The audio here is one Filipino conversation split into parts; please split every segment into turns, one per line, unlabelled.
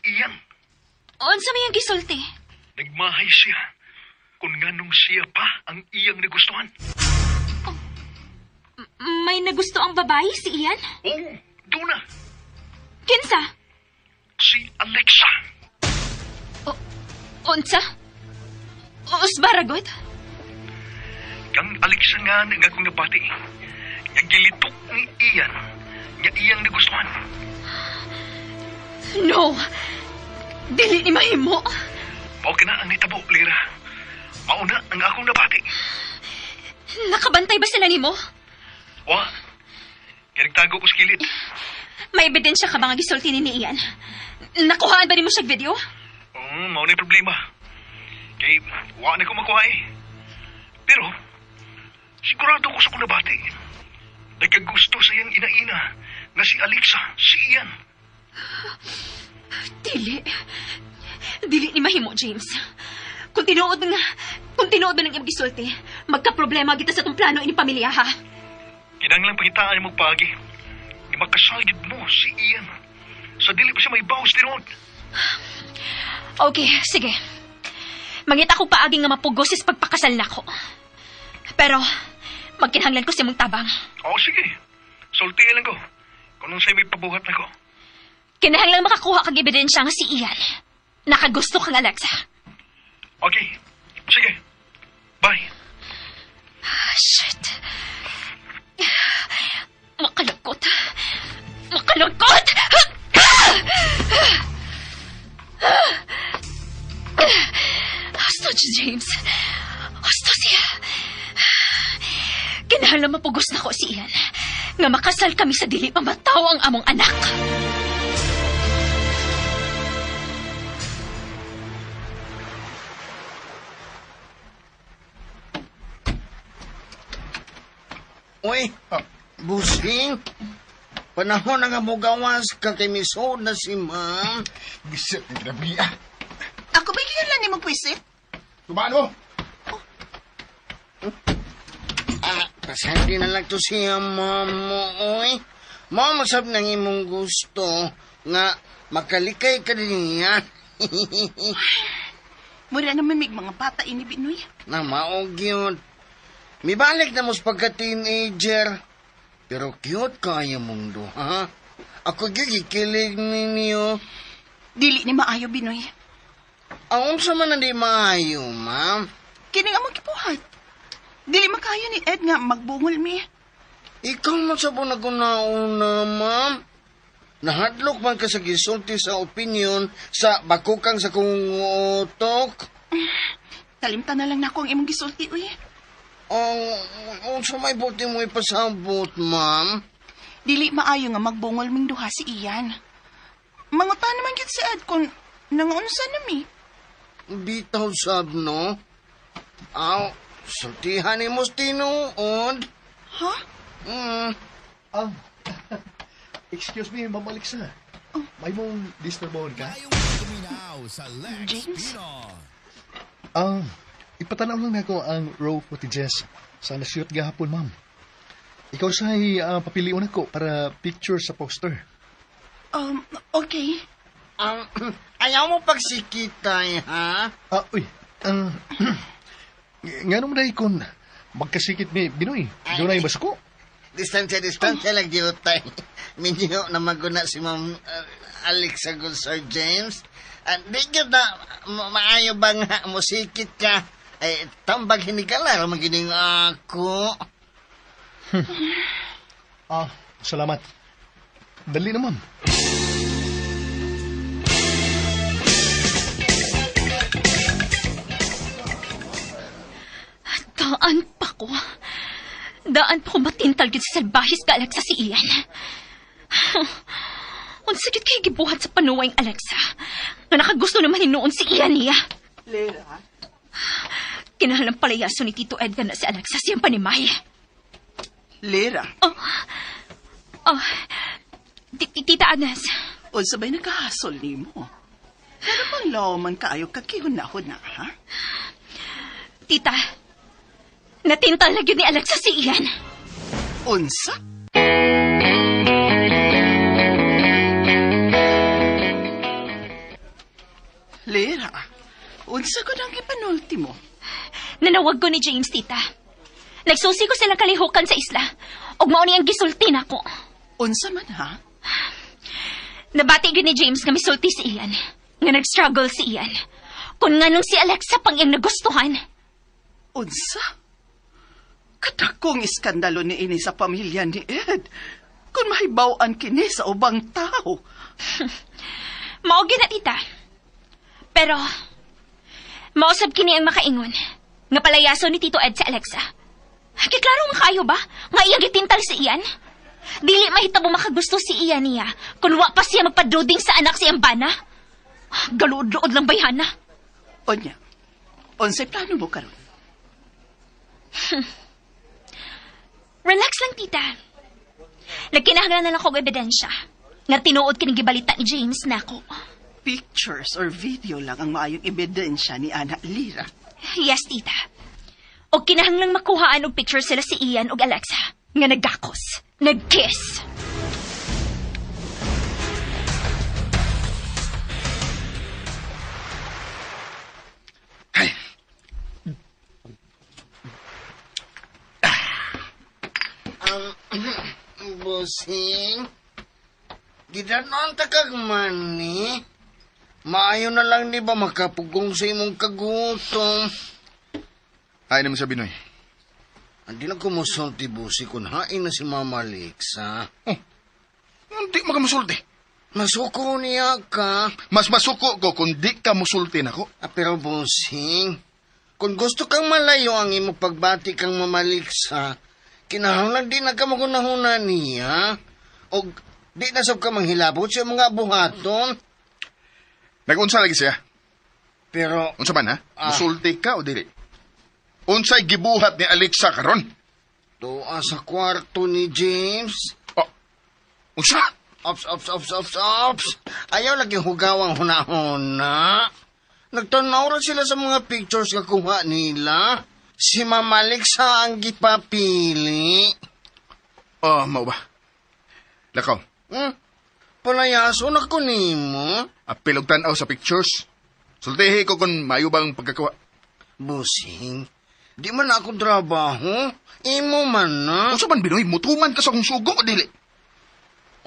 Ian.
Unsa may ang gisulti?
Nagmahay siya. Kung nganong siya pa ang iyang nagustuhan.
May nagusto ang babae si Ian?
Oo, doon na.
Kinsa?
Si Alexa.
Unsa? Usbaragod?
Kang Alexa nga akong nabati. Nagilitok ni Ian. Nga iyang nagustuhan.
No! Dili ni mahimo.
Okay na ang nitabo, Lira. Mauna ang akong nabati.
Nakabantay ba sila nimo?
Wa, kinagtago ko sa kilid.
May ebidensya ka ba nga gisulti ni Ian? Nakuhaan ba nimo siya video?
Mao na problema. Kay, wa na ko makuha eh. Pero, sigurado ko sa kong nabati. Nagkagusto sa iyang ina-ina nga si Alexa, si Ian. Dili ni mahimo, James. Kung tinuod ba ng iyang gisulti, magka-problema kita sa tong plano ini pamilya, ha? Kinanglang pangitaan yung magpagi. Di makasagid mo si Ian. Sa dili pa siya may bawas tinuod.
Okay, sige. Mangita ko paagi nga mapugos is pagpakasal na ko. Pero, magkinahanglan ko siya mong tabang.
Oo, sige. Sultihin lang ko. Kung nung sa'yo may pabuhat na ko.
Kinahanglan makakuha kag ebidensya nga si Ian. Nakagusto kang Alexa.
Okay. Sige. Bye.
Shit. Makalungkot. Makalungkot! Hasta si James. Hasta siya. Kinahanglan mapugos na ko si Ian. Nga makasal kami sa dili pamataw ang among anak.
Uy, busing. Panahon na nga mo gawas ka kay misod na si ma'am.
Bisit ng grabe ah.
Ako ba kailan ni magpwisit?
Tumaan mo!
Pasandi na lang to siya, ma'am mo, uy. Ma'am, masab nang imong gusto nga makalikay ka din niya.
Mura naman may mga bata ini, Binoy.
Na maog yun. Mibalik na mo sa pagka-teenager. Pero cute kaya mong duha. Ako gigikilig ninyo.
Dili ni maayo, Binoy.
Ang sa man na di maayo, ma'am.
Kini nga magkipuhat. Dili makayo ni Ed nga magbungol mi.
Ikaw man sa po nauna, ma'am. Nahadlok man ka sa gisulti sa opinion sa bakukang sa kong utok.
Talimtan na lang na ako ang imong gisulti, uy.
Ang sa may buti mo ipasabot, ma'am.
Dili maayo nga magbungol ming duha si Ian. Mangutan naman yun si Ed kung nangunsa na mi.
Bitaw sab, no? Sultihan ni mo tinuod.
Ha?
Excuse me, Ma'am Alexa. May mong disturbohon ka?
James?
Ipatanaw lang ako ang raw footages sa nashoot gahapon, ma'am. Ikaw sa'y papiliun ako para picture sa poster.
Okay.
Ayaw mo pagsikitay, ha?
Nga naman dahil kung magkasikit ni Binoy, doon na yung basko.
Distansya lang diutay. Minyo na maguna si Ma'am Alexa Sir James. Di yun na maayo ba nga musikit ka? Ay, tambag hinigala, magining ako.
Salamat. Dali naman.
Daan pa ko matintal gid sa salbahis ka Alexa si Ian. Unsakit kay gibuhat sa panuway ang Alexa. Nga nakagusto naman hinuon si Ian niya.
Lera?
Kinahanglang palayaso ni Tito Edgar na si Alexa siyang panimay.
Lera?
Tita Agnes.
O sabay nagkahasol ni mo. Pero bang lawaman kaayo kakihunahon na, ha?
Tita, natintal na yun ni Alexa si Ian.
Unsa? Unsa ko nang ipanulti mo?
Nanawag ko ni James, tita. Nagsusi ko silang kalihukan sa isla. Ug mao ni ang gisulti nako.
Unsa man ha?
Nabati gyud ni James nga misulti si Ian. Nga nag-struggle si Ian. Kung nganong si Alexa pang iyang nagustuhan.
Unsa? Kadakong iskandalo ni ini sa pamilya ni Ed. Kung mahibaw-an kini sa ubang tao.
Mao gyud na, tita. Pero mausab kini ang makaingon nga palayaso ni Tito Ed sa Alexa. Kiklaro nga kayo ba? Nga iyang gitintal si Ian? Dili mahitabo makagusto si Ian niya kung wa pa siya magpaduding sa anak siyang bana. Galuod-luod lang bayhana.
Onya, unsay plano mo karon?
Relax lang, tita. Nagkinahanglan na lang kong ebidensya nga tinuod kining gibalita ni James nako.
Pictures or video lang ang maayong ebidensya ni Ana Lira.
Yes, tita. O kinahanglang makuhaan og picture sila si Ian ug Alexa nga naggakos, nagkiss.
Ay,
Busing, gidanon ta kag mani. Maayo na lang ni ba makapugong sa imong kagutom.
ay naman sa Binoy.
Hindi na kumusulti busi kung hain na si Mama Alexa.
Hindi makamusulti.
Masuko niya ka.
Mas masuko ko kung di ka musulti na ko.
Pero busing, kung gusto kang malayo ang imong pagbati kang Mama Alexa, kinahanglan din na ka magunahuna niya. O di na sab ka manghilabot sa mga buhaton.
Nag-unsa lagi siya.
Pero,
Unsa man ha? Musulti ka o dili? Unsay gibuhat ni Alexa karon?
tuwa sa kwarto ni James.
Oh, unsa?
Ops. Ayaw lagi hugawang hunahuna. Nagtanaw ra sila sa mga pictures nga kuha nila. Si Mama Alexa ang gipapili.
Oh, mao ba? Lakaw,
Palayaso na ko nimo.
apil og tan-aw sa pictures. Sultihi ko kung mayo bang pagkakawa.
Busing, di man ako trabaho. Imo man na.
Unsa man Binoy, mutuman ka sa kong sugo o dili?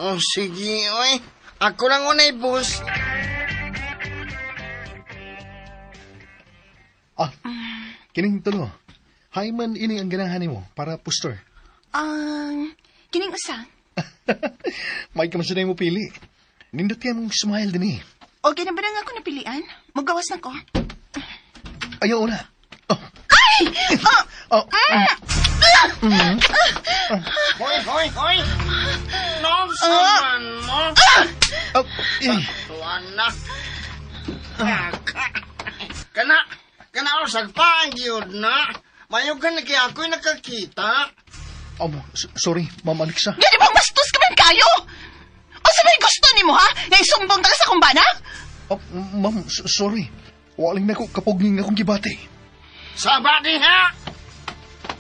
Oh, sige, oy. Ako lang unay, boss.
Kining tulo. Hay man ini ang ganahan mo para poster.
Kining usa.
May kamasunay mo pili. Nindot ka mong smile din eh.
Okay na ba na nga ako napilian? Magawas na ko.
Ayaw na. Oh.
Hoy! Nonsaman mo. Tuwan na. Kana usag pa ang giyod na. Mayog ka na kaya ako'y nakakita.
Sorry, Ma'am Alexa.
Gani bang bastos ka man kayo? O sa may gusto ni mo ha? Na isumbong taga sa kumbana?
Ma'am, sorry. Waling na ko kapugning akong gibati.
Saba diha.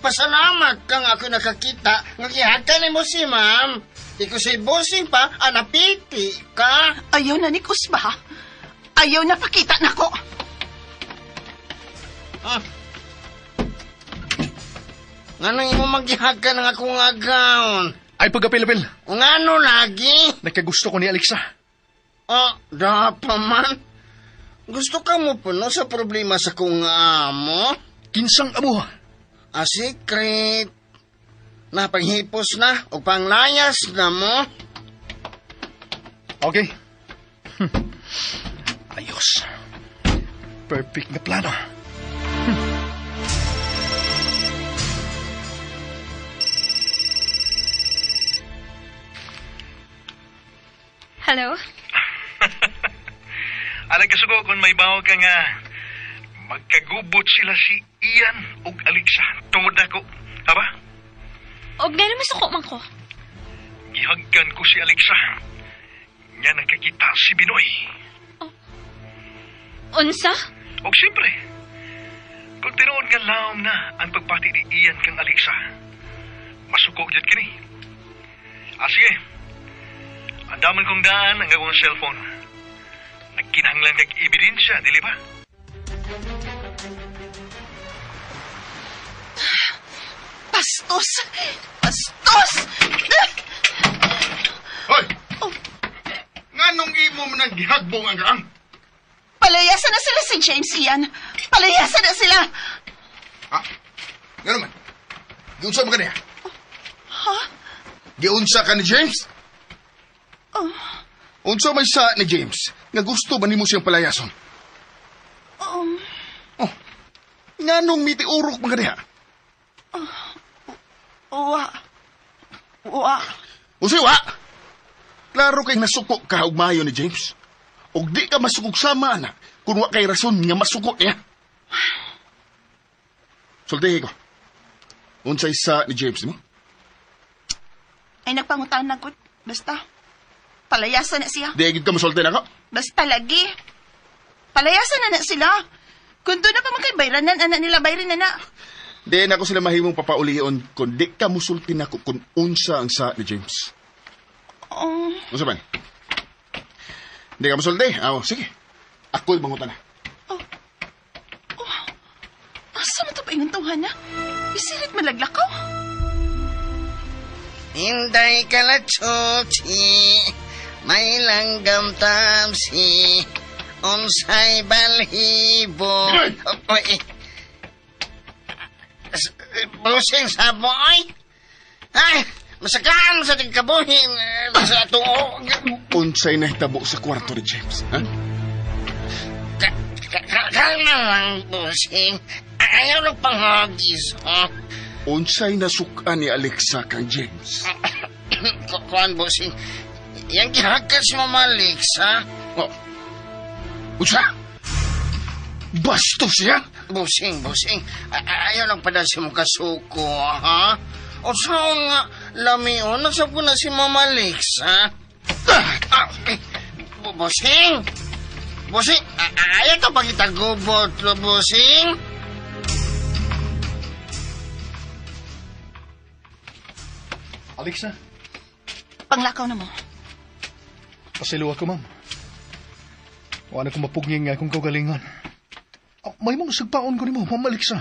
Pasalamat kang ako nakakita. Ngakihagka ni mo si ma'am. Di ko si bossing pa, anapiti ka.
Ayaw na ni Kusba ha? Ayaw na pakita na ko.
Nga nang imo maghihagka ng akong agawon.
Ay, pagkapil-apil.
Ngano lagi?
Nagkagusto ko ni Alexa.
Dapa man. Gusto ka mo puno sa problema sa kong amo?
Kinsang amo.
Secret. Napanghipos na o panglayas na mo.
Okay. Ayos. Perfect na plano.
Hello?
Alang kasuko kung may bawa ka nga magkagubot sila si Ian ug Alexa tungod nako. Aba?
Og nga naman suko man ko.
Gihagkan ko si Alexa. Nga nakakita si Binoy.
Unsa?
Og siyempre, kung tinuod nga laom na ang pagpati ni Ian kang Alexa, masuko dyan kini. Sige. Andaman kong daan ang akong cellphone. Nagkinahanglan kag ebidensya, dili ba?
Bastos! Bastos!
Hoy! Nganong imo man ang gihagbong ang gaang?
Palayasan na sila si James Ian. Palayasan na sila.
Ha? Nga naman. Giunsa mo ka niya?
Ha?
Giunsa ka ni James?
Oh.
Unsa may sa ni James nga gusto ba nimo siyang palayason? Oh. Nganong mitiurok mga niya?
Wa.
Usi wa? Klaro kay nasuko ka og maayo ni James. Og di ka masukog sama na kung wa kay rason nga masuko niya. Sultihi ko. Unsay sa ni James mo?
Ay nagpangutan na ko. Basta. Palayasan na siya.
Di agad ka masulti na ko?
Basta lagi. Palayasan na sila. Kung doon na pa magkaibayranan, anak nila bayrin na na.
Di na ko sila mahimong papaulion kung di ka musulti na ko kung unsa ang sa ni James. Unsa man? Di ka musulti? Sige. Ako'y bangutan na.
Asa mo ito pa inguntuhan na? Isirit malaglakaw.
Hinday ka la, Chuchi. May langgam tamsi. Unsay balhibo. Oy. Busing sa boy. Ay, masakaan sa tigkabuhin. Sa tuo.
Unsay na hitabo sa kwarto ni James, ha?
Kalma lang, busing. Ayaw lang panghagis, ha?
Unsay nasukan ni Alexa kang James?
Kuan, busing. Yang gihagkas si Mama Alexa.
Oh. Unsa? Bastos siya?
Busing. Ayaw lang pala si mong kasuko, ha? O saan nga, lamion, nasab ko na si Mama Alexa. Busing! Busing, ayaw ka pagitagubot, busing?
Alexa,
Panglakaw na mo.
pasiluwa ko, ma'am. Wala ko mapugnging nga akong kaugalingan. May mong sagpaon ko ni mo, Ma'am Alexa.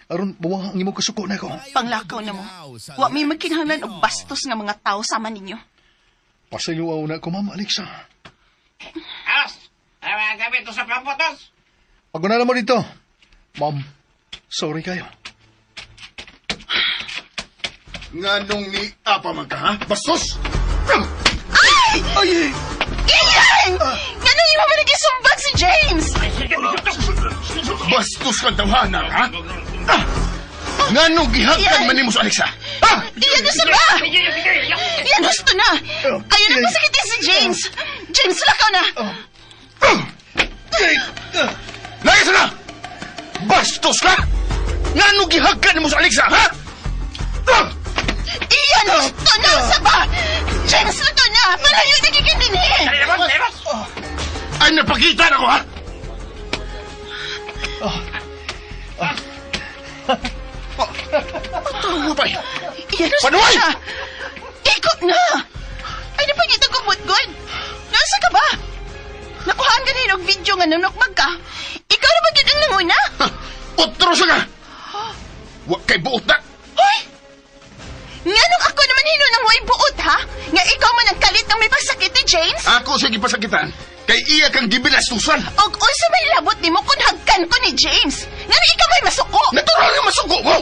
Aron, bawa ang imong kasuko na ko.
Panglakaw na mo. Wa may magkinahanglan og bastos nga mga tao sama ninyo.
Pasiluwa na ko, Ma'am Alexa.
Gabi ito sa pampotos.
Pag na mo dito. Ma'am, sorry kayo.
Nganong ni Apa man ka, ha? Bastos!
Ay! Iyan! Ganun yung mga nagisumbag si James!
Bastos kang tawhana, ha? Nganong gihagkan man nimo sa Alexa? Ha?
Iyan gusto na! Iyan gusto na! Ayaw na pasakitin si James! James, lakaw na!
Layas na! Bastos ka! Nganong gihagkan nimo sa Alexa, ha?
Iyan gusto na! Saba! James, lakaw na! Malayo na kikindini!
Ay, napakita na ko, ha? Tawa ba?
Iyan gusto
Panuway!
na! Ikot na! Ay, napagita ko good. Nasa ka ba? Nakuhaan ka rin og video nga nanukbag ka. Ikaw na ba yun ang nanguna?
Otro siya ka! Huwag kay buot na!
Hoy! Nga nung ako naman hino nang huwag buot, ha? Nga ikaw man ang kalit ng may pagsakit ni James?
Ako siya gipasakitan. Kay iya kang gibilastusan.
Og unsa may labot nimo kung hagkan ko ni James? Nga na ikaw may masuko?
Natural nga masuko mo!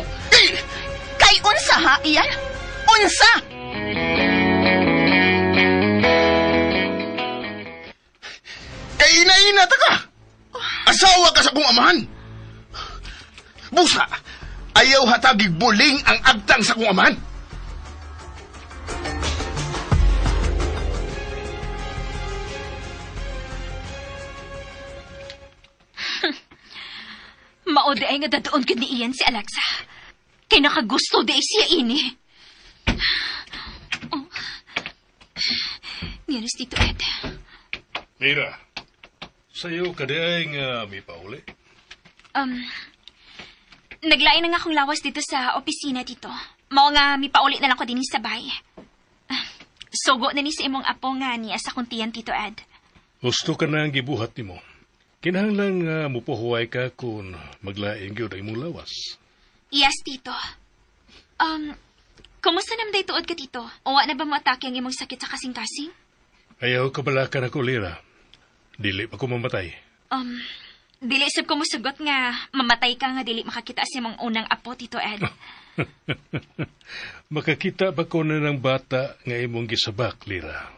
Kay unsa, ha, iyan? Unsa?
Kay ina-ina ta ka! Asawa ka sa kong amahan! Busa! Ayaw hatagig buling ang agtang sa kong amahan!
Maode ay nga dadoon ka ni Ian si Alexa. Kay nakagusto di siya ini. Oh. Ngayon Tito Ed.
Mira, sa'yo ka di ay nga may pauli.
Naglain na nga akong lawas dito sa opisina, Tito. Mao nga mipauli na lang ko din sa bahay. Sugo na ni sa imong apo nga niya sa kuntiyan, Tito Ed.
Gusto ka na ang gibuhat ni mo. Kinahanglan nga mupuhuway ka kung maglaing gyud ay mong lawas.
Yes, Tito. Kumusta naman day tuod ka, Tito? Uwa na ba mo atake ang imong sakit sa kasing-kasing?
Ayaw ka bala ka na ko, Lira. Dili pa ko mamatay.
Dili sab ko musugot nga mamatay ka nga dili makakita sa imong unang apo, Tito Ed.
Makakita ba ko na ng bata nga imong gisabak, Lira?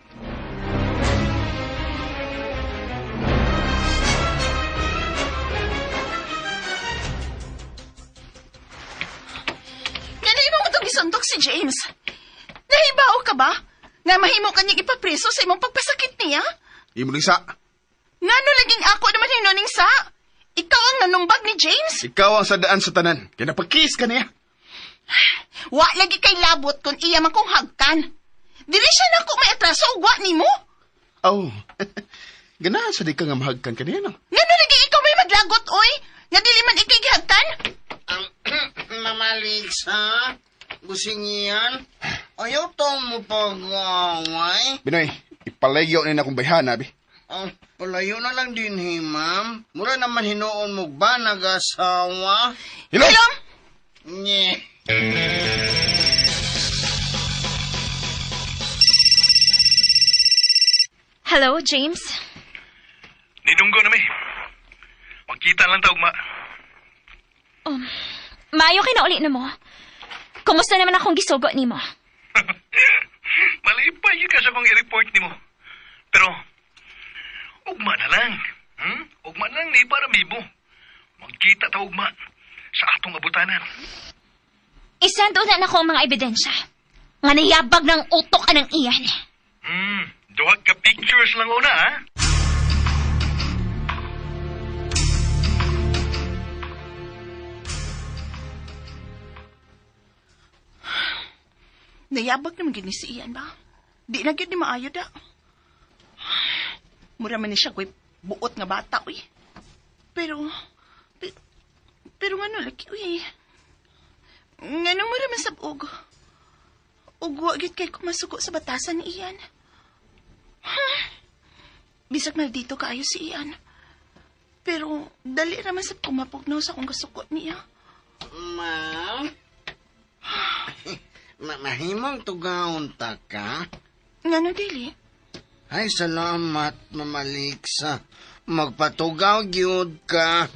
Ganay mo itong isuntok si James. Nahibaw ka ba? Nga mahimo kanyang ipapreso sa imong pagpasakit niya?
Imo ning sa.
Ngano laging ako naman hinuning sa? Ikaw ang nanumbag ni James?
Ikaw ang sadaan sa tanan. Kaya napag-kiss ka niya.
Wa lagi kay labot kung iya man kong hagkan. Dili siya na ko may atraso wa ni mo.
Oh. Ganahan sa di ka nga mahagkan ka niya, no?
Ngano lagi ikaw may maglagot, oy? Nga dili man ikay gihagkan?
Mamaliks, ha? Gusing yan? Ayaw to mo pag-away.
Binoy, ipalayyaw na akong bayhana, bi.
Palayo na lang din, ma'am. Mura naman hinuon mo ba nag-asawa?
Hilom!
Nye.
Hello, James?
Nidunggo na, may. Magkita lang taog, ma.
Maayo kay na uli na mo. Kumusta naman akong gisugo ni mo?
Malipay ka sa kong i-report ni mo. Pero, ugma na lang. Ugma na lang ni para mibo. Magkita ta ugma sa atong abutanan.
Isando na ako ang mga ebidensya. Nga nayabag ng utok anang iyan.
Duhag ka pictures lang una, ha?
Nayabag naman gini si Ian ba? Di na gyud ni maayo da. Mura man ni siya ko'y buot nga bata, uy. Pero ngano laki, uy. Ngano mura man sabog. Ug wa gyud kay kumasuko sa batasan ni Ian. Bisag maldito kaayo si Ian. Pero dali raman sa kumapugnaw sa kung kasuko niya.
Ma'am? Mahimong tugawon ta ka?
Ngano dili?
Ay, salamat, Mamaliksa. Magpatugaw gyud ka.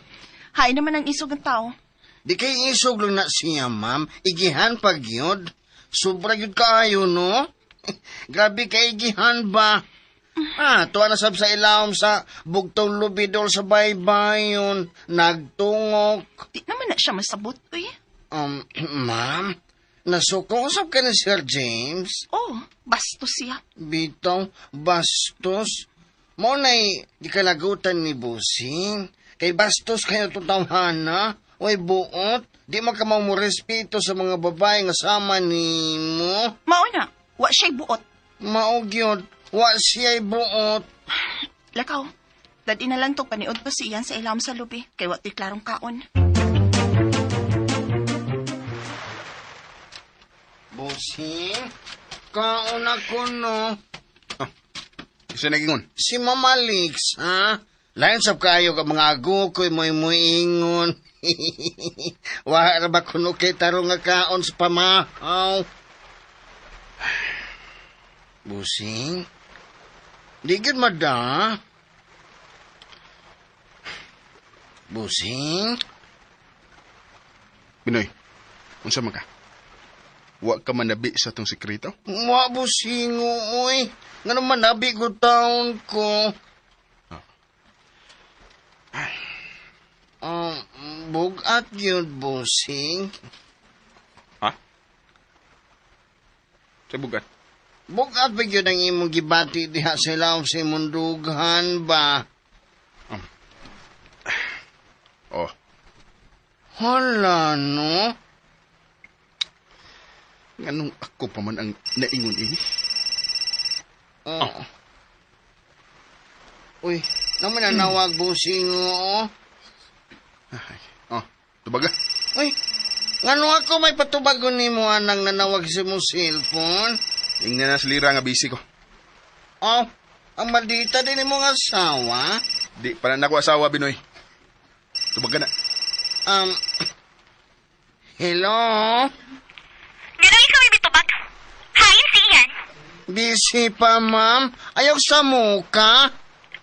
Hay naman ang isog ng tao.
Di kay isog lang na siya, ma'am. Igihan pa gyud. Sobra gyud kaayo, no? Grabe kay igihan ba? Tuwa na sab sa ilawom sa bugtong lubidol sa baybayon. Nagtungok.
Di naman na siya masabot, uy.
Ma'am? Nasukosap ka na, Sir James?
Oh, bastos siya.
Bitaw, bastos. Mo na'y di kalagutan ni Busing. Kay bastos kayo tutawhana. Uy, buot. Di makamaw mo respeto sa mga babae nga sama ni mo.
Mauna, wa siya'y buot.
Maugyod, wa siya'y buot.
Lakaw, dadi na lang to paniod pa si Ian sa ilam sa lubi. Kay wa to'y klarong kaon.
Busing, kaon ako, no?
Isa nagingon.
Si Mama Lix, ha? Lain sab kayo ka mga agukoy mo'y ingon. Wa ra ba kuno kay tarong nga kaon sa pamahaw? Busing? Di gid mada? Busing?
Binoy, unsa man ka? Wa ka manabi sa tong sekreto?
Wa busing, uy. Nga naman nabi ko taon ko. Bugat yun, busing.
Ha? Sa bugat?
Bugat ba yun ang imong gibati diha sa ilaw sa imong dughan ba?
Oh.
Hala, no?
Nganong ako pa man ang naingon ini?
Uy, naman nanawag busing, oo.
Tubaga.
Uy, ngano ako may patubagon ni mo anang nanawag sa mong cellphone?
Ingnan na salira nga busy ko.
Oh, ang maldita din mo nga asawa?
Di pa na ako asawa, Binoy. Tubaga na.
Hello? Busy pa, ma'am. Ayaw sa muka.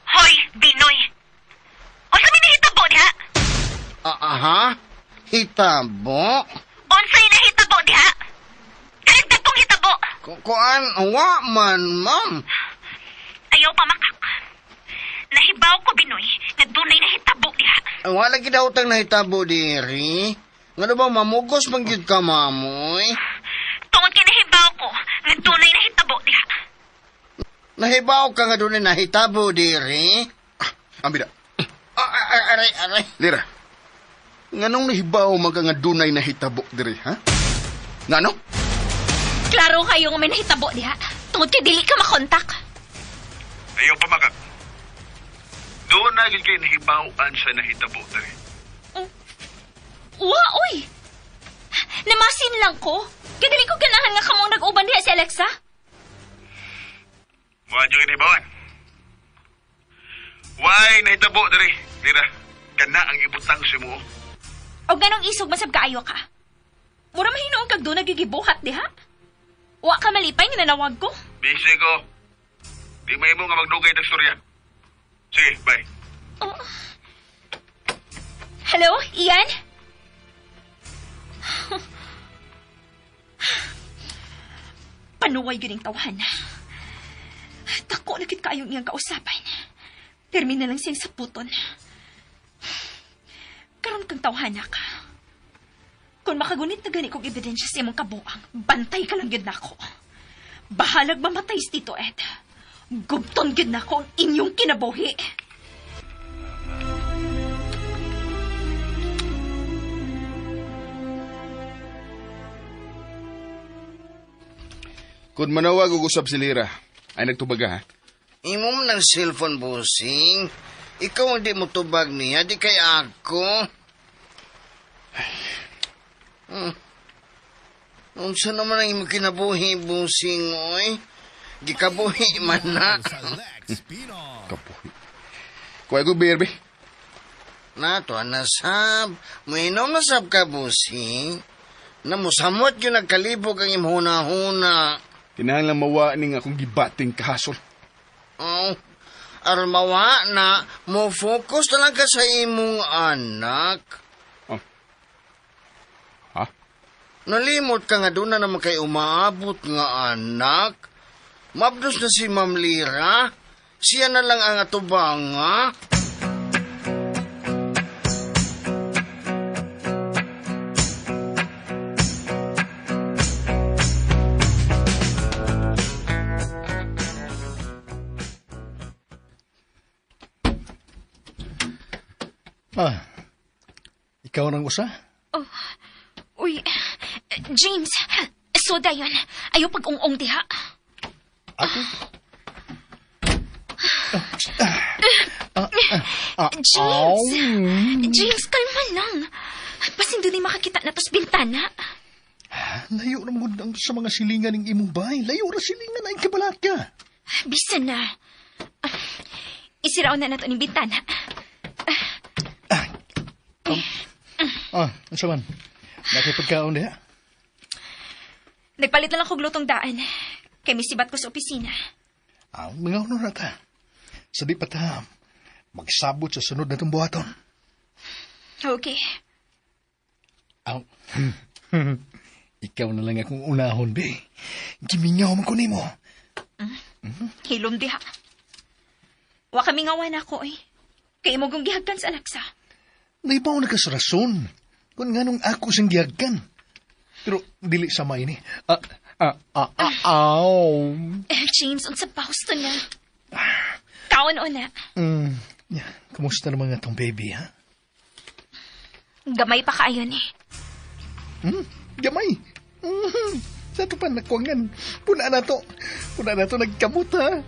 Hoy, Binoy! Unsa may nahitabo diha?
Aha? Hitabo?
Unsay nahitabo diha? Kaligtad kong hitabo!
Kuan, wa man, ma'am.
Ayaw pa makak. Nahibaw ko, Binoy, na dunay nahitabo diha.
Wala kita utang na hitabo diri. Nga ba mamugos mangyud ka, mamoy?
Tungod kay nahibaw ko, na dunay nahitabo diha.
Nahibaw ka nga doon na hitabo diri.
Ambida.
Aray.
Lira. Nganong nahibaw mga nga dunay na hitabo diri, ha? Ngano?
Klaro kayo nga may nahitabo diha. Tungod kay dili ka makontak.
Ayaw pa makak. Doon na gid kay nahibaw-an sa nahitabo diri.
Wa, oy! Namasin lang ko. Kaya dili ko ganahan nga kamong nag-uban diha si Alexa.
Wa jud nahibawan. Why nahitabo diri? Lira, kana ang ibutang si mo.
O ganong isog masab kaayo ka. Mura mahinoong kag doon nagigibuhat diha. Wa ka malipay nga nanawag ko.
Busy ko. Di may mo nga magdugay ng storya. Sige, bye.
Oh. Hello, Ian? Panuway yun yung tawahan. Tako na kit kayong iyang kausapan. Termina lang siyang saputon. Karon kang tawahan ka. Kung makagunit na gani kong ebidensya sa imong kabuang, bantay ka lang yun na ako. Bahalag mamatay si Tito Ed. Gubton yun na ako ang inyong kinabuhi.
Kung manawag ug usab si Lira, ay nagtubaga, ha?
Imo man ng cellphone, bossing. Ikaw ang di mo tubag niya, di kay ako. Unsa naman ang imo kinabuhi, bossing, oy? Di kabuhi man na.
Kapoy. Kuha ko beer, be.
Nato, nasab. Mainom nasab ka, bossing. Namusamot yun nagkalibog ang imhuna-huna.
Kinahanglan mawa ning akong gibating kahasol.
Oh, armawa na, mo focus talaga sa imong anak.
Oh. Ha?
Nalimot ka nga doon na naman kay umaabot nga anak. Mabdos na si Ma'am Lira. Siya na lang ang atubanga.
Ikaw nang usa?
Oh, uy, James, so dayon, ayaw pag-ung-ung diha.
Ako?
James, kalma lang. Pasin doon makakita na tos bintana.
Layo na mo sa mga silingan ng imong bahay. Layo na silingan ay kabalat ka.
Bisan na. Isiraw na nato ng bintana.
Ano man? Nakipagkaon diha?
Nagpalit na lang kong lutong daan. Kay misibat ko sa opisina.
Mga na ta. Sa di pa ta, magsabot sa sunod na itong buhaton.
Okay.
Ikaw na lang akong unahon, be. Gimingaw man ko nimo.
Hilom diha. Wa kami ngawan ako eh. Kay mo gong gihagkan sa Alexa.
Naibaw na ka sa rason. Kung nga nung ako siyang gihagkan. Pero dili sa may ni.
James, unsa pa husto na? Kaon o na.
Kumusta naman nga tong baby, ha?
Gamay pa kaayo ni.
Gamay. Sa ito pa nakwangan. Puna na to nagkamot, ha?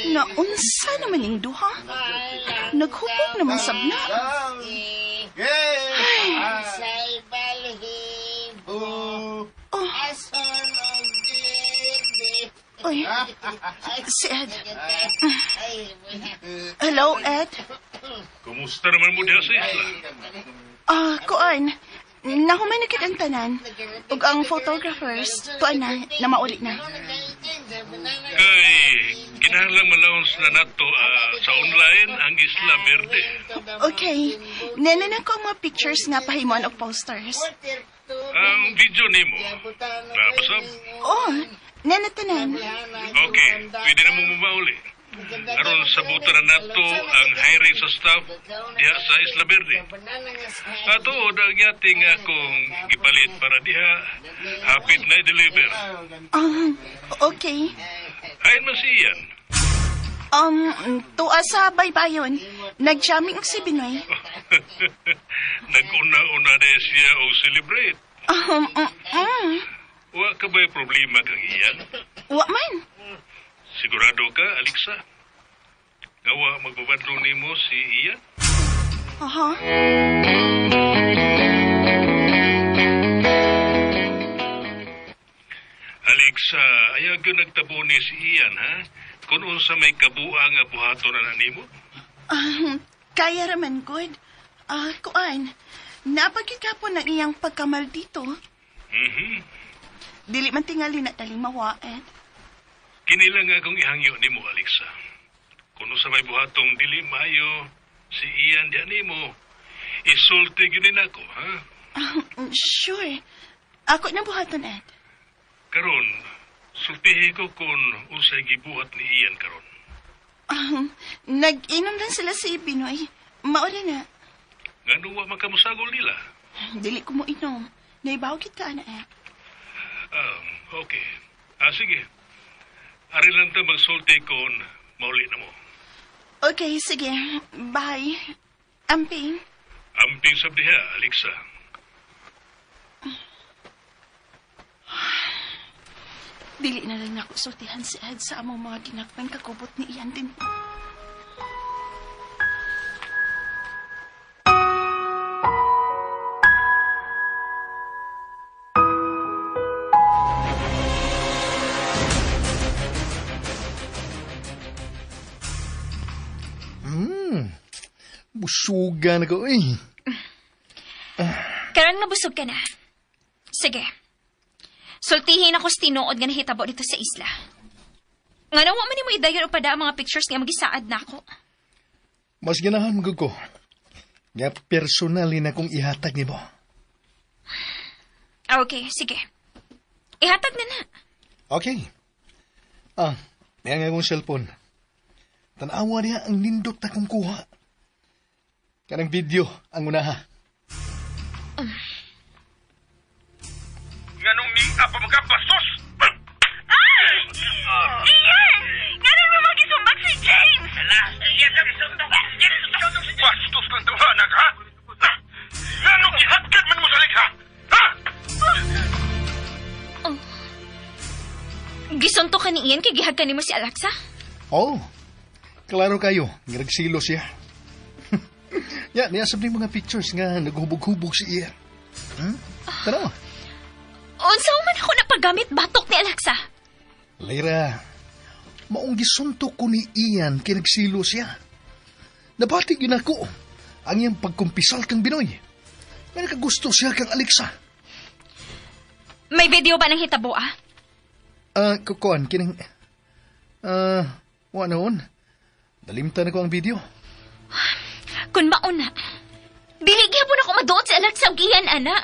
Naunsa naman yung duha? Naghupog naman sabna.
Asay balhibo. Ason og dili.
Uy, si Ed. Hello, Ed?
Kumusta naman mo diha sa isla?
Kuan. Nahuman na kitang tanan. Ug ang photographers, tuan na mauli na.
Kay, kinahanglang malawns na nato sa online ang Isla Verde.
Okay. Nanan ko ang mga pictures nga pahimuan og posters.
Ang video nimo, napasab?
Oh, nanatanan.
Okay, pwede na mo mauli. Aron sabutan na nato ang hiring sa staff diha sa Isla Verde. Ato, ang yating akong gipalit para diha, hapit na i-deliver.
Okay.
Ayon man si Ian.
Tuwa sa baybayon. Nag-jamming og si Binoy.
Nag-una-una na siya o celebrate. Wa ka ba'y problema kang Ian?
Wa man.
Sigurado ka, Alexa? Gawa magbabadlong nimo si Ian?
Aha.
Alexa, ayag yun nagtabo ni si Ian, ha? Kung unsa may kabuang nga buhaton na nimo?
Kaya raman, good. Kuan. Napagkit ka po ng iyang pagkamaldito. Dili man tingali na talimawa, Ed.
Kinila nga akong ihangyo nimo, Alexa. Kung unsa may buhatong dili mayo, si Ian diyan nimo, isulti gyud nako, ha?
Sure. Ako na buhaton, Ed.
Karon, sultihi ko kung unsay gibuhat ni Ian karon.
Nag-inom lang sila si Binoy. Maula na.
Ngano wa man ka mosagol nila?
Dili ko mo inom. Naibaw kita na, Ed.
Okay. Sige. Ari lang ta magsulti kung mauli na mo.
Okay, sige. Bye. Amping.
Amping sa diha, Alexa.
Dili na lang ako sultihan si Ed sa among mga ginakpan kakubot ni Ian din.
Busugan ako, eh.
Karon nabusog ka na. Sige. Sultihin ako sa tinuod nga nahitabo dito sa isla. Nga nawa man mo idayon o pada ang mga pictures nga magisaad na ako.
Mas ganahan mo ko. Nga personally na kong ihatag ni mo.
Okay, sige. Ihatag na na.
Okay. May nga akong cellphone. Tanawa niya ang nindot na kong kuha. Kanang video ang unaha.
Nganong ni apa magkapastos?
Ian! Ganun mo magisumbag si James!
Iyan na isumbag. Bastos kang tawanak, ha? Nganong gihatkan man mo sa likha? Ha?
Gisunto ka ni Ian kay gihag ka ni mo si Alexa?
Oh, klaro kayo. Nagsilos siya. Ya, niasab ni mga pictures nga naghubog-hubog si Ian. Tanaw.
Unsa man ako napagamit batok ni Alexa?
Lyra, maong gisuntok ko ni Ian kay nagsilo siya. Nabati yun ako ang iyang pagkumpisal kang Binoy. Nga nakagusto siya kang Alexa.
May video ba ng hitabo,
Kukuan, kining... wanoon. Dalimtan ako ang video.
Kung mauna, dili gyapon ako maduot si Alexa og Ian, ana.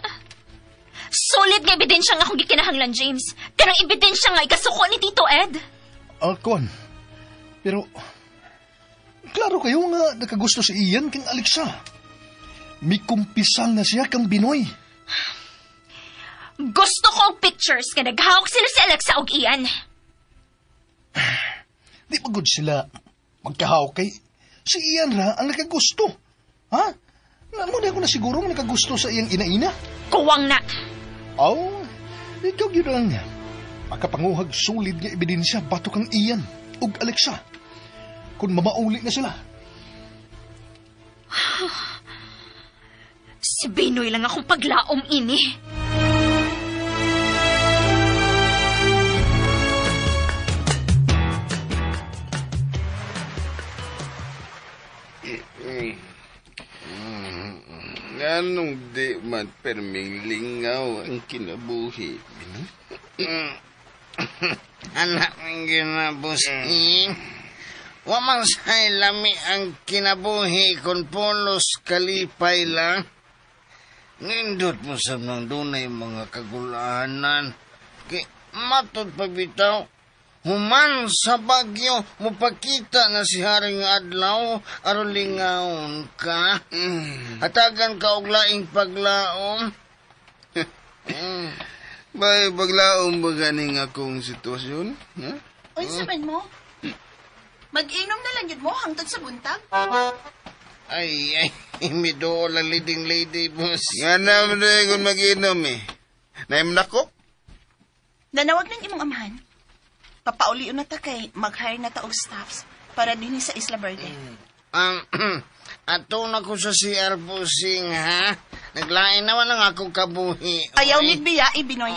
Solid nga ebidensya nga akong gikinahanglan, James. Kanang ebidensya nga ikasuko ni Tito Ed.
Kuan. Pero, klaro kayo nga nakagusto si Ian kang Alexa. May kumpisal na siya kang Binoy.
Gusto ko og pictures nga naghawak sila si Alexa og Ian.
Di ba good sila magkahaw kay si Ian ra ang nakagusto. Ha? Muna ako na siguro nga nakagusto sa iyang ina-ina.
Kuwang na.
Ikaw yun lang niya. Makapanguhag solid nga ebidensya bato kang Ian ug Alexa. Kung mamauli na sila.
Si Binoy lang akong paglaom ini.
Nganong di man perming lingaw ang kinabuhi, Binoy?
Anak ng ginabusing. Wamang say lami ang kinabuhi kung pulos kalipay lang. Nindot mo sa nang dunay mga kagulahanan. Kay matod pabitaw. Human sa bagyo, mupakita na si Haring Adlaw, aron lingaon ka. Hatagan ka og laing paglaom.
Bay, baglaong ba ganing akong sitwasyon? Ha?
Unsa man mo? Mag-inom na lang yun mo hangtod sa buntag.
Ay, mido lang leading lady, boss.
Nga naman rin kung mag-inom eh. Naim na ko?
Nanawag ng imong amahan. Papauli na ta kay mag-hire na ta og staffs para dinhi sa Isla Verde.
Ato na ko sa CR Pusing, ha? Naglain naman ang akong kabuhi.
Ayaw ni Biya, Binoy.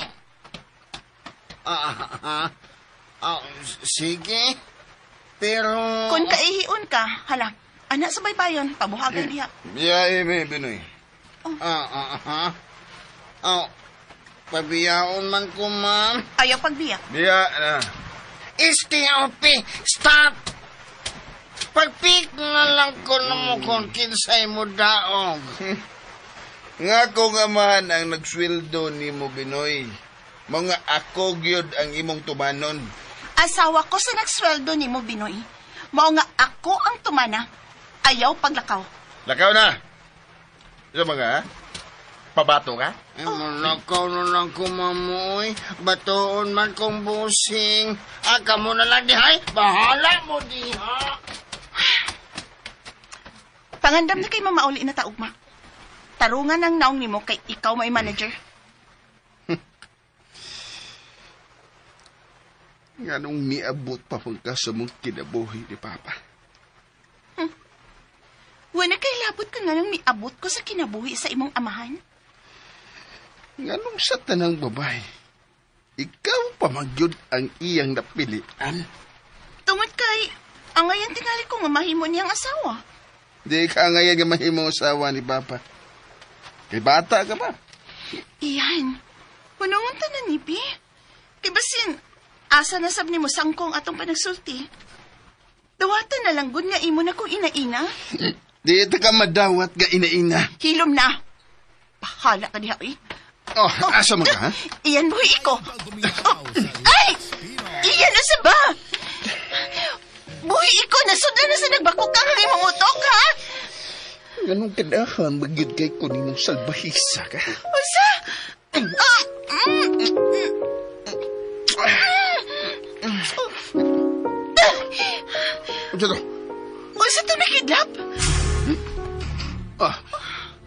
Sige. Pero...
Kung kaihion ka, hala, anak sa baybayon, pabuhagan diha.
Biyahe me, Binoy.
Pabiyaon man ko, ma'am.
Ayaw pagbiya.
Biya na.
Stop! Pagpik na lang ko na mo kung kinsay mo daog.
Nga kong amahan ang nagsweldo ni mo, Binoy. Mga ako gyud ang imong tumanon.
Asawa ko sa nagsweldo ni mo, Binoy. Mao nga ako ang tumana. Ayaw paglakaw.
Lakaw na! Sa mga, ha? Pabato ka?
Malakaw na lang ko, mamoy. Batoon man kong busing. Aka mo na lang dihay. Bahala mo diha.
Pangandam na kay mamauli na taugma. Tarungan ang naong nimo kay ikaw may manager.
Nga nung niabot pa ka sa mong kinabuhi ni Papa.
Wala kay labot ka nga nang miabot ko sa kinabuhi sa imong amahan.
Nga nung sa tanang babae, ikaw pa magyud ang iyang napilian.
Tungod kay, ang ngayon tingali ko nga mahimo niyang asawa.
Di ka ngayon nga mahimong asawa ni Papa. Kay bata ka ba?
Iyan, punungon ta na ni Pi. Kay basin, asa na sab ni mo sangkong atong panagsulti. Dawatan na lang gud nga imo na kong ina-ina.
Di ka madawat ga ina-ina.
Hilom na. Pahala ka diha, eh.
Oh, asa mo ka, ha?
Iyan, buhi ko. Ay! Iyan, asa ba? Buhi ko, nasudlan na sa nagbakok kang imong utok, ha?
Ganong kadahan, magyud kay ko ninong salbahisa ka.
Usa?
Ano to?
Usa to nakidlap?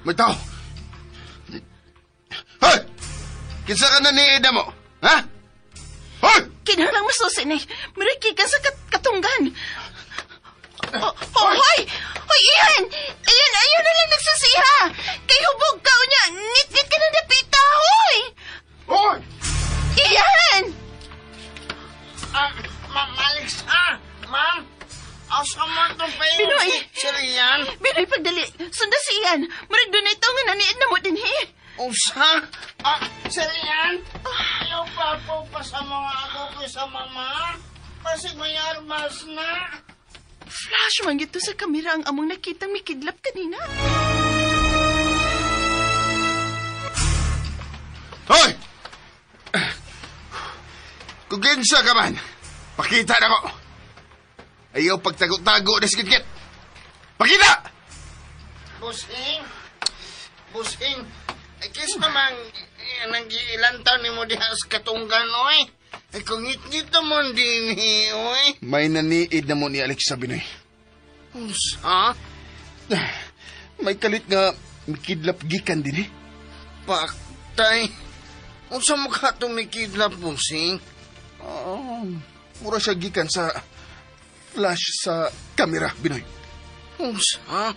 May tao. Hoy! Kinsa ka na ni Ida mo? Ha? Hoy!
Kinahanglang masusin eh. Mariki ka sa katunggan. Hoy! Hoy, Ian! Ian, ayaw na lang nagsasiha. Kay hubog ka o niya. Ngit-ngit ka na napita, hoy!
Hoy!
Ian!
Ma'am Alex, ma'am. Asa mo itong payo?
Binoy!
Siriyan?
Binoy, pagdali. Sunda si Ian. Marag doon na ito nga naniid na mo din, he.
Usa? Siriyan? Ayaw pa po pa sa mga ako ko sa mama. Pasig may armas na.
Flash man gito sa kamera ang among nakitang mikidlap kanina.
Hoy! Kung kinsa ka man, pakita na ko. Ayaw pagtago-tago na sikit-kit. Pakita!
Busing? Ay, kis naman, nag-ilan taon ni mo diha sa katunggan, oy. Ay, kung ngit-ngit naman din, oy.
May naniid na mo ni Alexa Binoy.
Usa?
May kalit nga mikidlap gikan din eh.
Paktay. Unsa mo ka tumikidlap, busing?
Mura siya gikan sa flash sa kamera, Binoy.
Usa?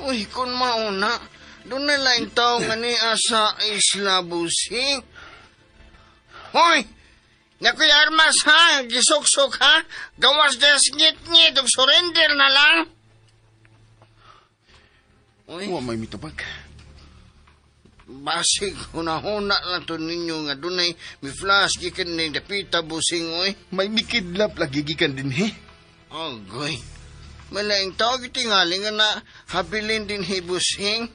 Uy, kung mauna, doon na lang tao nga ni sa Isla Busing. Hoy! Nakoy armas ha, gisok-sok ha, gawas des ngit-ngit, surrender na lang. Uy,
Wa may mitubag.
Basig, hunahuna lang to ninyo nga dunay may flash gikan ni dapita busing oy.
May mikidlap lagi gikan din he.
Oh, goy. Malaing tao gitingali nga na habilin din hi busing.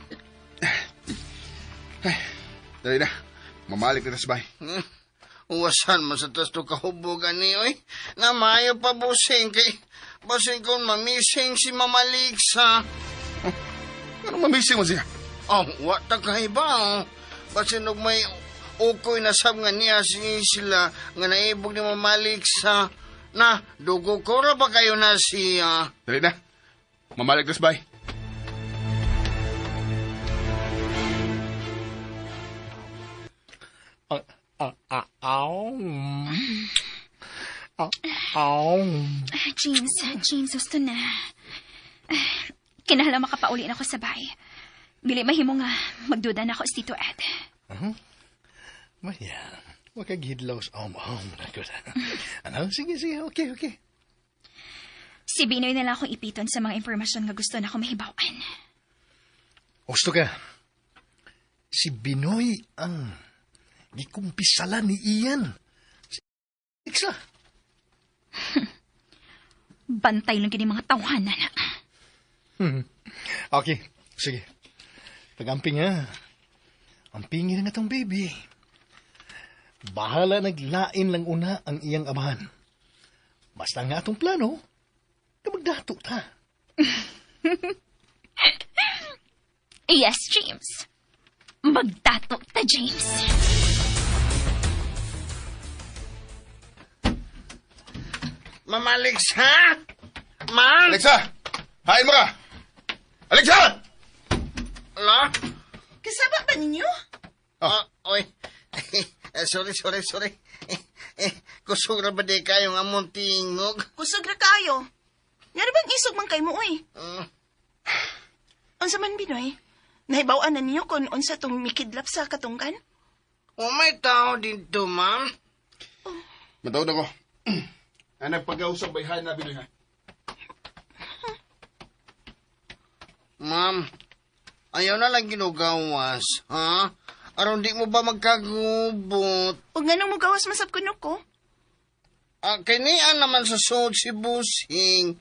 Dali na. Mamalik na sa bahay.
Uwasan man sa tas to kahubogan ni oy. Nga maayo pa busing kay basig kung mamising si Mama Liksa.
Ano mamising mo siya?
Oh, wata kahiba. Basin og may ukoy na sab nga niya sila nga naibog ni Mama Liksa. Na, dugo ko ra ba kayo na siya?
Dali na. Mamalik na sa bahay.
James, gusto na. Kinahanglan makapauli na ako sa bahay. Bili mahimo nga, magduda na ako sa Tito Ed.
Maya, wag kang hidlaw sa Ano, sige, okay.
Si Binoy na lang akong ipiton sa mga impormasyon nga gusto na akong mahibawan.
Gusto ka, si Binoy ang gikumpisala ni Ian. Iksa.
Bantay lang kini mga tawhanan na.
Okay, sige. Tagamping nga. Ampingin na nga tong baby. Bahala naglain lang una ang iyang amahan. Basta nga atong plano, na magdato ta.
Yes, James. Magdato ta, James.
Mama Liksa? Ma?
Alexa! Hain mo ka! Alexa!
Ala?
Kasama ba ninyo?
Oy. Sorry. Kusog na ba di kayo nga mong tingog?
Kusog na kayo. Nga bang isog man kay mo, uy? Unsa man, Binoy? Nahibawan na ninyo kung unsa tong mikidlap sa katunggan?
O may tao dito, ma'am?
Matawad ako. Ang nagpag-ausap bayhan na Binoy ha.
Ma'am, ayaw na lang ginugawas, ha? Aron di mo ba magkagubot?
Huwag nga nung mugawas masab kuno ko.
Kinian naman sa suot si Busing.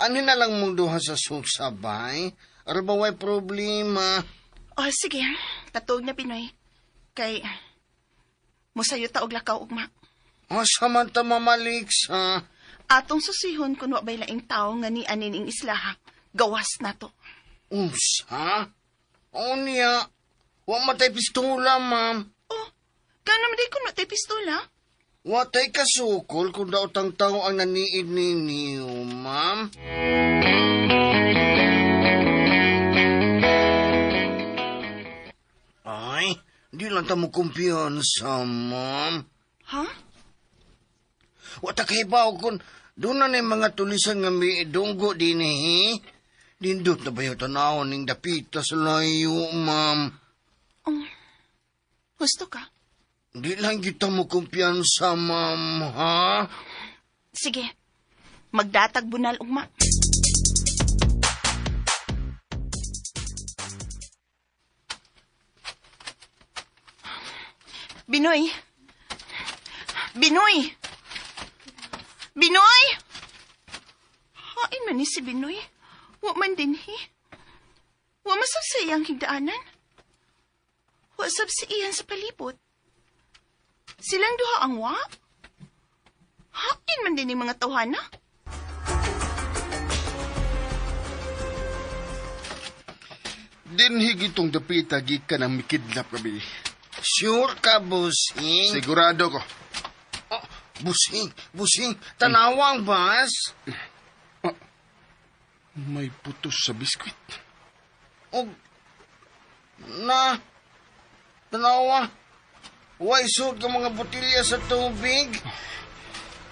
Ano na lang mong duha sa suot sabay? Aron ba may problema?
Oh, sige. Tatuog na, Pinoy. Kay, musayo ta og lakaw ugma.
Samanta mamaliks, ha?
Atong susihon kung wabay laing tao nga ni anin ing islaha. Gawas na to.
Unsa? O niya, wa matay pistola, ma'am.
Oh, gano'n di kung matay pistola?
Watay kasukol kung daw tang tao ang naniid ninyo, ma'am. Ay, di lang ta mo kumpiyansa, ma'am.
Ha?
Wata kay baw kung doon na mga tulisan nga may dunggo din eh. Dindot na ba yung tanawon ning dapita sa layo, ma'am?
Gusto ka?
Di lang kita mo kumpiyansa, ma'am, ha?
Sige. Magdatag bunal ugma. Binoy! Binoy! Binoy! Hain man ni si Binoy. Wa man din hi. Wa masab sa iyang higdaanan. Wa sab si iyan sa palibot. Silang duha ang wa? Hain man din yung mga tawhana?
Dinhi gitong dapita gikan ang mikidlap gabi.
Sure ka, Busing?
Sigurado ko.
Oh, Busing, tanawang bas?
May putos sa biskwit.
O, tanawa. Why suot ka mga botilya sa tubig?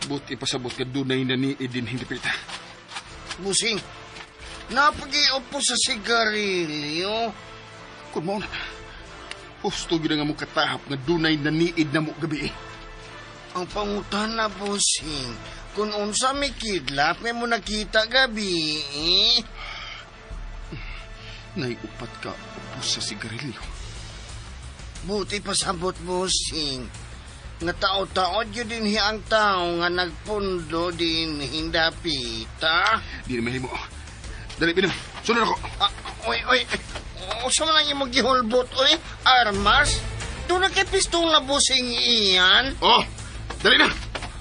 Buti pasabot ka dunay na ni Edin hindi pita.
Busing, napag-iupo sa sigarilyo.
Kung mo na, gusto gina nga mo katahap nga dunay na niid na mo gabi eh.
Ang pangutan na, Busing, kung unsa may kidlap, may mo nakita gabi eh.
Naiupat ka upo sa sigarilyo.
Buti pasabot busing. Nga tao-tao yun din ang tao nga nagpundo din hindapita.
Di na mahimo. Dali, Binoy. Sunod ako.
Oy. Usa man lang yung maghihulbot, oy. Armas? Doon na kay pistol na busing iyan.
Oh, dali na.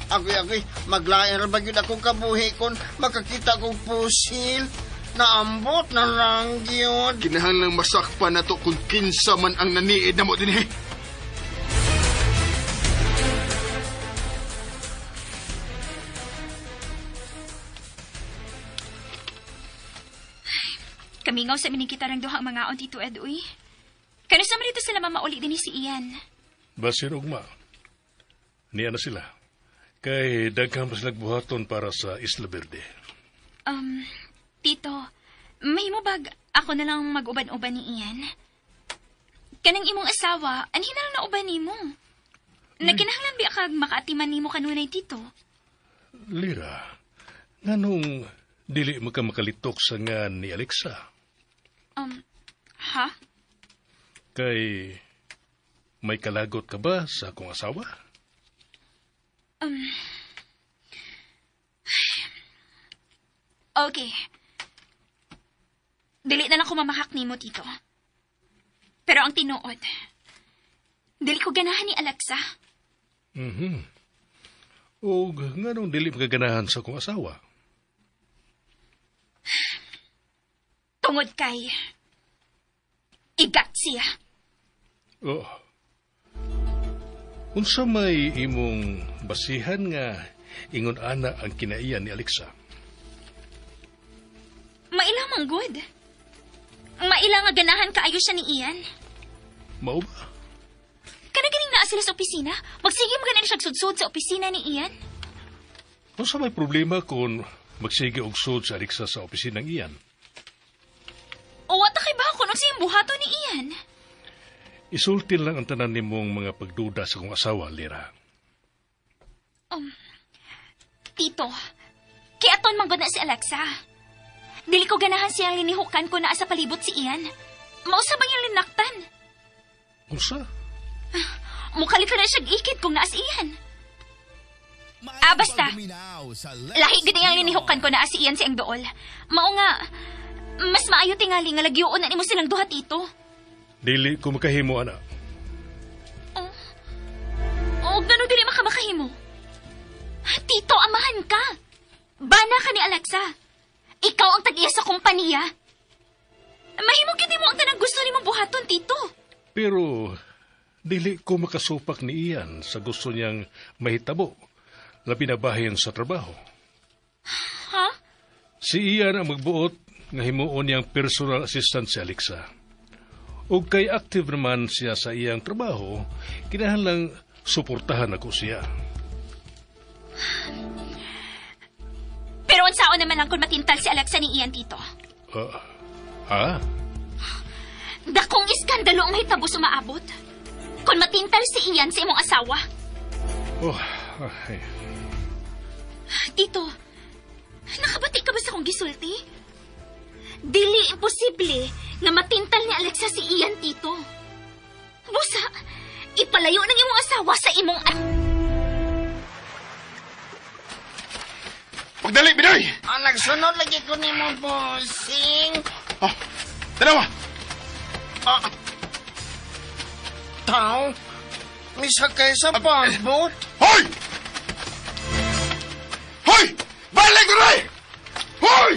Agoy, maglayan ba yun akong kabuhi kon makakita kong pusil? Naambot na lang yun.
Kinahanglang masakpan na to kung kinsa man ang naniid na mo din eh.
Kamingaw sa minikita ng duhang mga on Tito Ed, uy. Kano sa marito sila mamauli din si Ian?
Basir ugma. Niya na sila. Kay daghang pa sila buhaton para sa Isla Verde.
Tito, may mo bag ako na lang mag-uban-uban ni Ian? Kanang imong asawa, anhin na lang na uban ni mo. Nagkinahanglan bi akag makaatiman ni mo kanunay, Tito.
Lira, nganong dili mo ka makalitok sa ngan ni Alexa?
Ha?
Kay may kalagot ka ba sa akong asawa?
Okay. Dili na lang ko mamahak ni mo, Tito. Pero ang tinuod, dili ko ganahan ni Alexa.
O nganong dili magaganahan sa akong asawa?
Tungod kay igat siya.
Oh. Unsa may imong basihan nga ingon ana ang kinaiyan ni Alexa?
Maila mang good. Maila nga ganahan kaayo siya ni Ian.
Mao ba?
Kanagaling naa sila sa opisina, magsige mo ganin siya sudsud sa opisina ni Ian.
Unsa may problema kung magsige og sud sa Alexa sa opisinang iyan?
O wata kay ba ako nung siyang buhato ni Ian?
Isultin lang ang tanan nimong mga pagduda sa kong asawa, Lira.
Tito, kaya aton manggod na si Alexa. Dili ko ganahan siyang linihukan ko na sa palibot si Ian. Mausa ba niyang linaktan?
Unsa?
Mukalit na siyang ikid kung naas Ian. Basta. Lahi gid niyang linihukan ko na si Ian siyang dool. Mao nga, mas maayo tingali nga lagyoon na nimo silang duha, Tito.
Dili ko makahimo, ana.
Gano dili makamakahimo? Tito, amahan ka. Bana ka ni Alexa. Ikaw ang tag-iya sa kumpanya. Mahimo gid mo ang tanang gusto nimong buhaton, Tito.
Pero dili ko makasupak ni Ian sa gusto niyang mahitabo. Labi na bahin sa trabaho.
Ha?
Si Ian ang magbuot nga himuon niyang personal assistant si Alexa. O kay active naman siya sa iyang trabaho, kinahanglang suportahan ako siya.
Pero unsaon naman lang kung matintal si Alexa ni Ian, Tito?
Ha?
Dakong iskandalo ang mahitabo sumaabot. Kung matintal si Ian sa imong asawa.
Ay.
Tito, nakabati ka ba sa kong gisulti? Dili imposible nga matintal ni Alexa si Ian, Tito. Busa, ipalayo ng imong asawa sa imong
Pagdali, Binoy!
Nagsunod lagi ko ni mo, bossing.
Dalawa!
Tao, may sakay sa passport.
Hoy! Hoy! Balik ko rin! Hoy!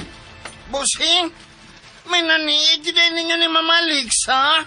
Bossing, may naniid din ninyo ni Mama Alexa.